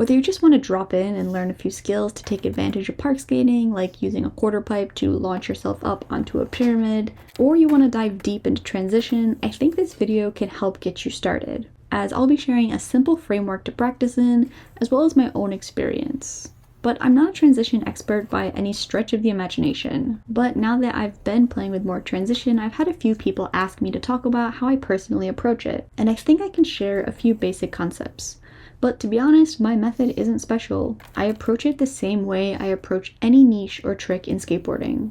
Whether you just want to drop in and learn a few skills to take advantage of park skating, like using a quarter pipe to launch yourself up onto a pyramid, or you want to dive deep into transition, I think this video can help get you started, as I'll be sharing a simple framework to practice in, as well as my own experience. But I'm not a transition expert by any stretch of the imagination. But now that I've been playing with more transition, I've had a few people ask me to talk about how I personally approach it, and I think I can share a few basic concepts. But to be honest, my method isn't special. I approach it the same way I approach any niche or trick in skateboarding.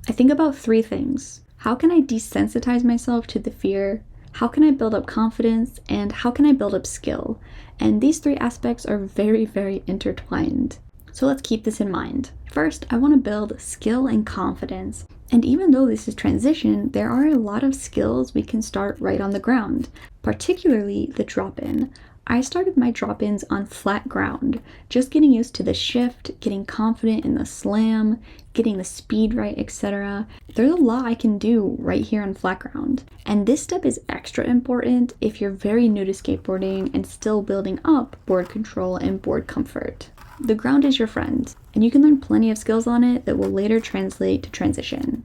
I think about three things. How can I desensitize myself to the fear? How can I build up confidence? And how can I build up skill? And these three aspects are very, very intertwined. So let's keep this in mind. First, I want to build skill and confidence. And even though this is transition, there are a lot of skills we can start right on the ground, particularly the drop-in. I started my drop-ins on flat ground, just getting used to the shift, getting confident in the slam, getting the speed right, etc. There's a lot I can do right here on flat ground. And this step is extra important if you're very new to skateboarding and still building up board control and board comfort. The ground is your friend, and you can learn plenty of skills on it that will later translate to transition.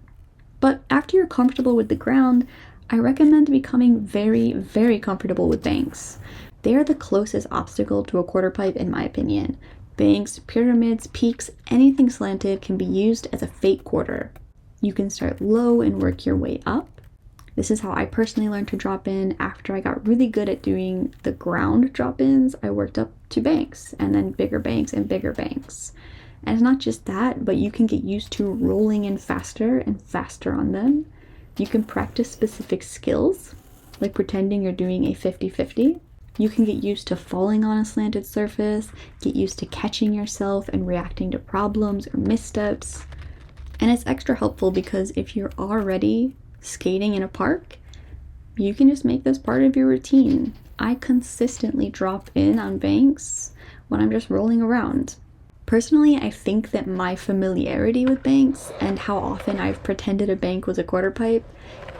But after you're comfortable with the ground, I recommend becoming very, very comfortable with banks. They are the closest obstacle to a quarter pipe in my opinion. Banks, pyramids, peaks, anything slanted can be used as a fake quarter. You can start low and work your way up. This is how I personally learned to drop in. After I got really good at doing the ground drop-ins, I worked up to banks, and then bigger banks and bigger banks. And it's not just that, but you can get used to rolling in faster and faster on them. You can practice specific skills, like pretending you're doing a 50-50. You can get used to falling on a slanted surface, get used to catching yourself and reacting to problems or missteps. And it's extra helpful because if you're already skating in a park, you can just make this part of your routine. I consistently drop in on banks when I'm just rolling around. Personally, I think that my familiarity with banks and how often I've pretended a bank was a quarter pipe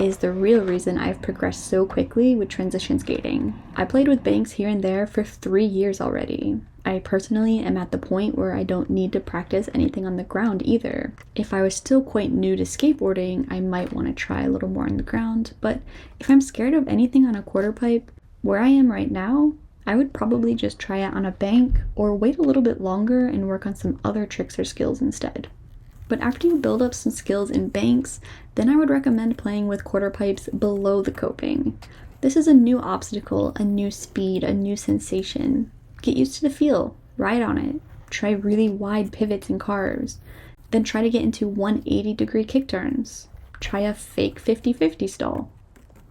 is the real reason I've progressed so quickly with transition skating. I played with banks here and there for 3 years already. I personally am at the point where I don't need to practice anything on the ground either. If I was still quite new to skateboarding, I might want to try a little more on the ground, but if I'm scared of anything on a quarter pipe, where I am right now, I would probably just try it on a bank or wait a little bit longer and work on some other tricks or skills instead. But after you build up some skills in banks, then I would recommend playing with quarter pipes below the coping. This is a new obstacle, a new speed, a new sensation. Get used to the feel, ride on it, try really wide pivots and carves, then try to get into 180-degree kick turns. Try a fake 50-50 stall.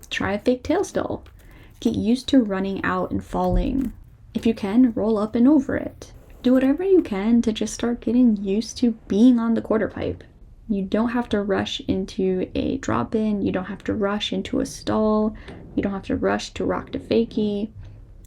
Try a fake tail stall. Get used to running out and falling. If you can, roll up and over it. Do whatever you can to just start getting used to being on the quarter pipe. You don't have to rush into a drop-in, you don't have to rush into a stall, you don't have to rush to rock to fakie.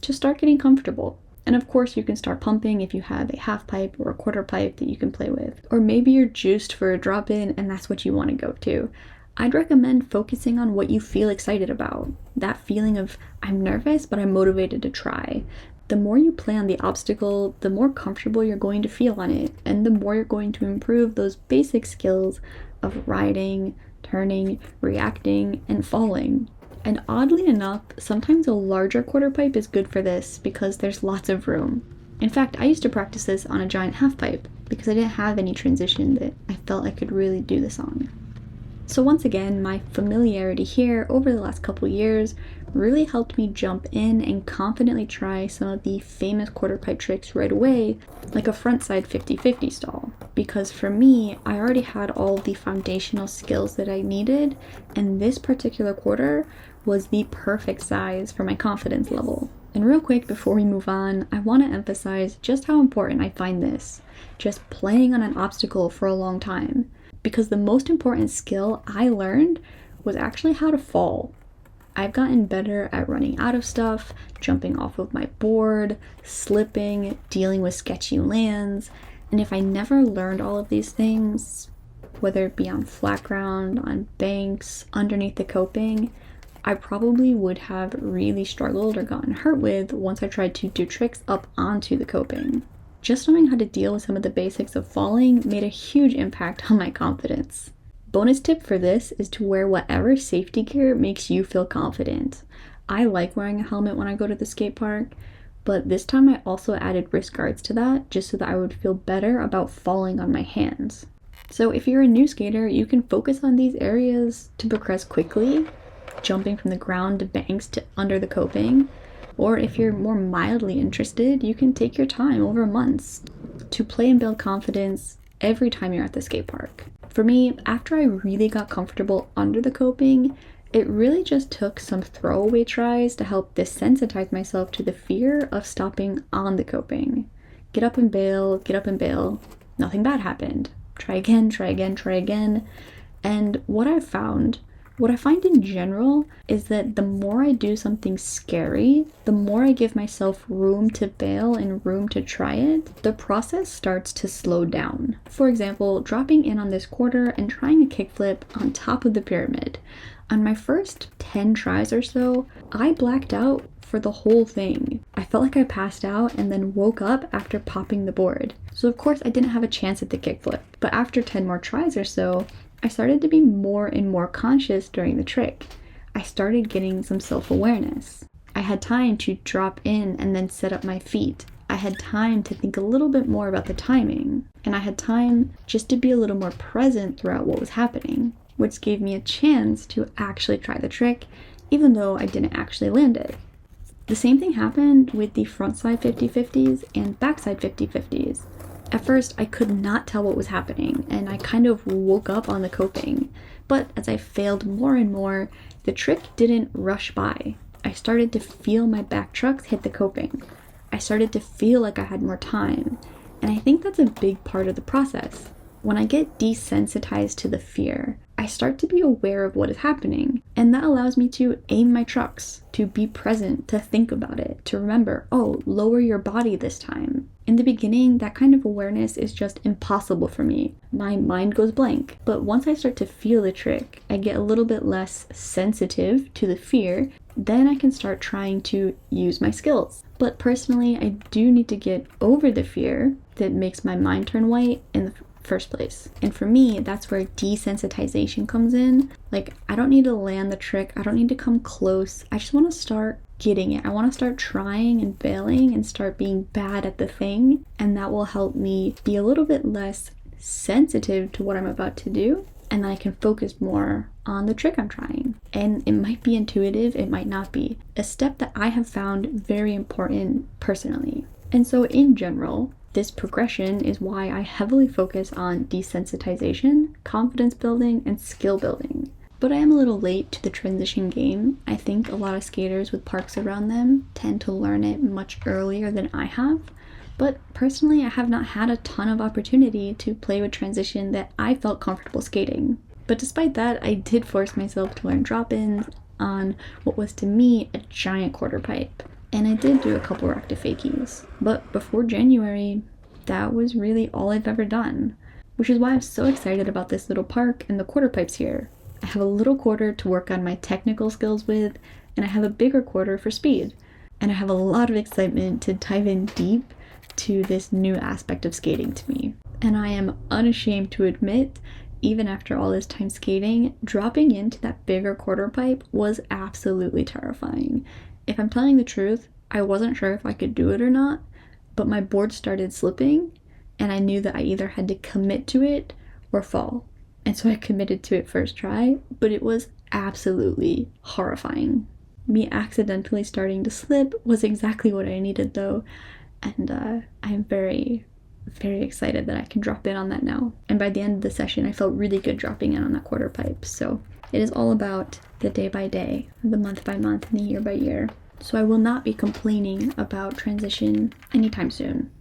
Just start getting comfortable. And of course you can start pumping if you have a half pipe or a quarter pipe that you can play with. Or maybe you're juiced for a drop-in and that's what you want to go to. I'd recommend focusing on what you feel excited about. That feeling of, I'm nervous, but I'm motivated to try. The more you play on the obstacle, the more comfortable you're going to feel on it, and the more you're going to improve those basic skills of riding, turning, reacting, and falling. And oddly enough, sometimes a larger quarter pipe is good for this because there's lots of room. In fact, I used to practice this on a giant half pipe because I didn't have any transition that I felt I could really do this on. So once again, my familiarity here over the last couple years really helped me jump in and confidently try some of the famous quarter pipe tricks right away, like a frontside 50-50 stall. Because for me, I already had all the foundational skills that I needed, and this particular quarter was the perfect size for my confidence level. And real quick before we move on, I want to emphasize just how important I find this, just playing on an obstacle for a long time. Because the most important skill I learned was actually how to fall. I've gotten better at running out of stuff, jumping off of my board, slipping, dealing with sketchy lands, and if I never learned all of these things, whether it be on flat ground, on banks, underneath the coping, I probably would have really struggled or gotten hurt with once I tried to do tricks up onto the coping. Just knowing how to deal with some of the basics of falling made a huge impact on my confidence. Bonus tip for this is to wear whatever safety gear makes you feel confident. I like wearing a helmet when I go to the skate park, but this time I also added wrist guards to that just so that I would feel better about falling on my hands. So if you're a new skater, you can focus on these areas to progress quickly, jumping from the ground to banks to under the coping. Or if you're more mildly interested, you can take your time over months to play and build confidence every time you're at the skate park. For me, after I really got comfortable under the coping, it really just took some throwaway tries to help desensitize myself to the fear of stopping on the coping. Get up and bail, get up and bail. Nothing bad happened. Try again, try again, try again. And what I find in general is that the more I do something scary, the more I give myself room to bail and room to try it, the process starts to slow down. For example, dropping in on this quarter and trying a kickflip on top of the pyramid. On my first 10 tries or so, I blacked out for the whole thing. I felt like I passed out and then woke up after popping the board. So of course I didn't have a chance at the kickflip, but after 10 more tries or so, I started to be more and more conscious during the trick. I started getting some self-awareness. I had time to drop in and then set up my feet. I had time to think a little bit more about the timing, and I had time just to be a little more present throughout what was happening, which gave me a chance to actually try the trick, even though I didn't actually land it. The same thing happened with the frontside 50-50s and backside 50-50s. At first, I could not tell what was happening, and I kind of woke up on the coping. But as I failed more and more, the trick didn't rush by. I started to feel my back trucks hit the coping. I started to feel like I had more time, and I think that's a big part of the process. When I get desensitized to the fear, I start to be aware of what is happening, and that allows me to aim my trucks, to be present, to think about it, to remember, oh, lower your body this time. In the beginning, that kind of awareness is just impossible for me. My mind goes blank. But once I start to feel the trick, I get a little bit less sensitive to the fear, then I can start trying to use my skills. But personally, I do need to get over the fear that makes my mind turn white in the first place. And for me, that's where desensitization comes in. Like, I don't need to land the trick. I don't need to come close. I just want to start getting it. I want to start trying and failing and start being bad at the thing. And that will help me be a little bit less sensitive to what I'm about to do. And then I can focus more on the trick I'm trying. And it might be intuitive, it might not be. A step that I have found very important personally. And so in general, this progression is why I heavily focus on desensitization, confidence building, and skill building. But I am a little late to the transition game. I think a lot of skaters with parks around them tend to learn it much earlier than I have. But personally, I have not had a ton of opportunity to play with transition that I felt comfortable skating. But despite that, I did force myself to learn drop-ins on what was to me a giant quarter pipe. And I did do a couple rectifakies. But before January, that was really all I've ever done. Which is why I'm so excited about this little park and the quarter pipes here. I have a little quarter to work on my technical skills with, and I have a bigger quarter for speed. And I have a lot of excitement to dive in deep to this new aspect of skating to me. And I am unashamed to admit, even after all this time skating, dropping into that bigger quarter pipe was absolutely terrifying. If I'm telling the truth, I wasn't sure if I could do it or not, but my board started slipping, and I knew that I either had to commit to it or fall. And so I committed to it first try, but it was absolutely horrifying. Me accidentally starting to slip was exactly what I needed though, and I'm very, very excited that I can drop in on that now. And by the end of the session, I felt really good dropping in on that quarter pipe. So it is all about the day by day, the month by month, and the year by year. So I will not be complaining about transition anytime soon.